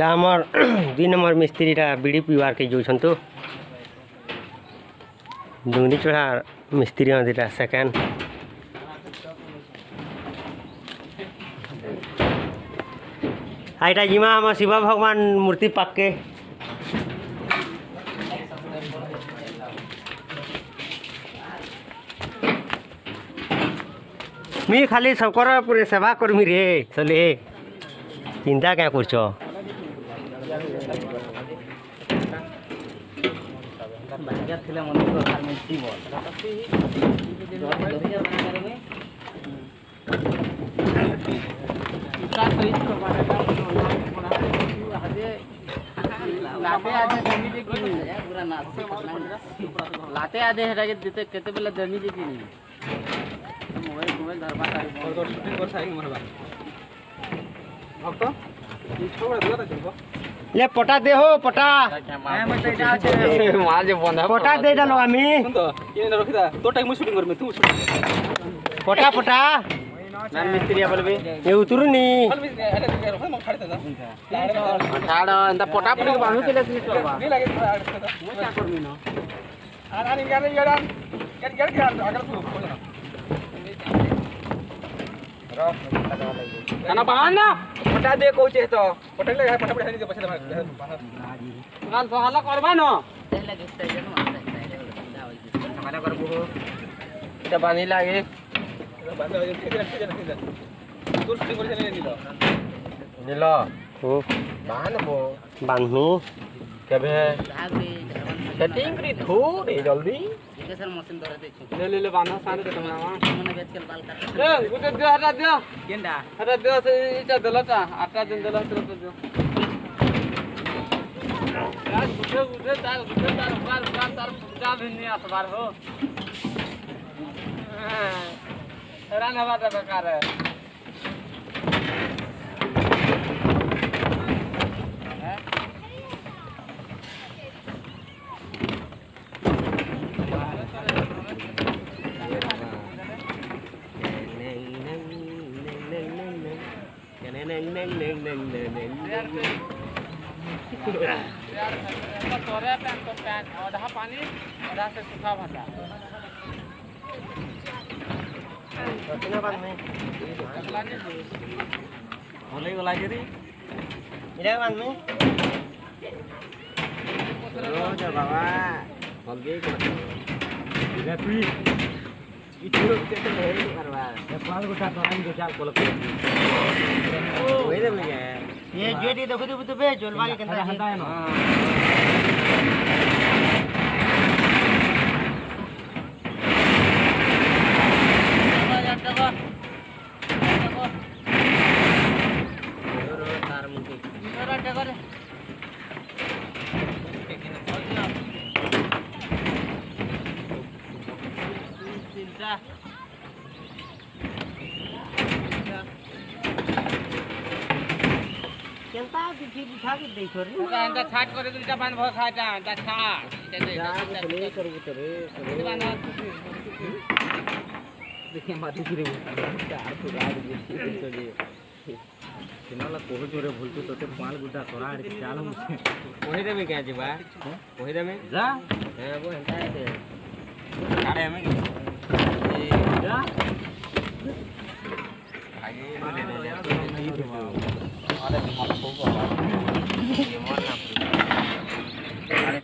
आमर 2 नंबर मिस्त्रीटा बीड़ी पीवार के जो तो डुंगरी चढ़ा मिस्त्री दीटा सेकेंड आईटा जिमा हम शिव भगवान मूर्ति पाके मी खाली सबकर पूरे सेवा करमी रे चले चिंता क्या कर लाते आधे हेरा के देते केते बेला जमी जे कि मोबाइल मोबाइल धरबा तारी और शूटिंग कर साइड मरबा भक्त ई छोड़ दिया त जब ले पटा दे हो पटा मैं तो इटा छे माल जे बंधा पटा दे डालो आमी सुन तो ये रखिदा तो टाइम शूटिंग कर में तू पटा पटा नाम मिस्त्री बोलबे ये उतरुनी ठाड़ अंत पटा पड़ी के बांधु केले से करबा नहीं लागे मैं क्या करमी न आनी गाने यार गेट के अगर तू खाना बाहर ना पटा दे कहू तो पटा ले पटा पटा दे पैसा गाल तो हल्ला करबा न लगे स्टेशन हमारा करबो এটা বানি লাগে বানি লাগে তোর শুটিং করে নিল নিল ओ বানবো बांधनु কেবে सेटिंग करी थोड़े जल्दी सर मशीन धरे देखो ले ले बांधा साने दे तुमरा मने बेच के बाल काट ए गुटे दे हटा दे केंडा हटा दे से इटा दलता आटा दिन दला तो दे यार गुटे तार बार तार जा भी नहीं आसबार हो हैरान हवा का बेकार है तोरे पैन तो पैन आधा पानी आधा से सूखा भाटा कितना बात में बोले वाला जरी इधर बात में रो जा बाबा बोल दे इधर तू इचरो के नहीं करवा पाल गोटा तो हम दो चार कोल ओए दे में ये जेडी देखो तो बे जोलवा के कंदा हंदा है ना केंता दिखी दिखा के देखो रे अंत छाट करे दुटा बांध भ खाटा अंत छाट ले करू तो रे देखिए माटी गिरे चार तो गाड़ दे चले किनाला कोह जोरे भूलतो तोते पाल गुड्डा तोरा के चाल मुझे ओही रे में क्या जीवा ओही रे में जा है वो हंता है काड़े में जा आगे ले ले अरे मन को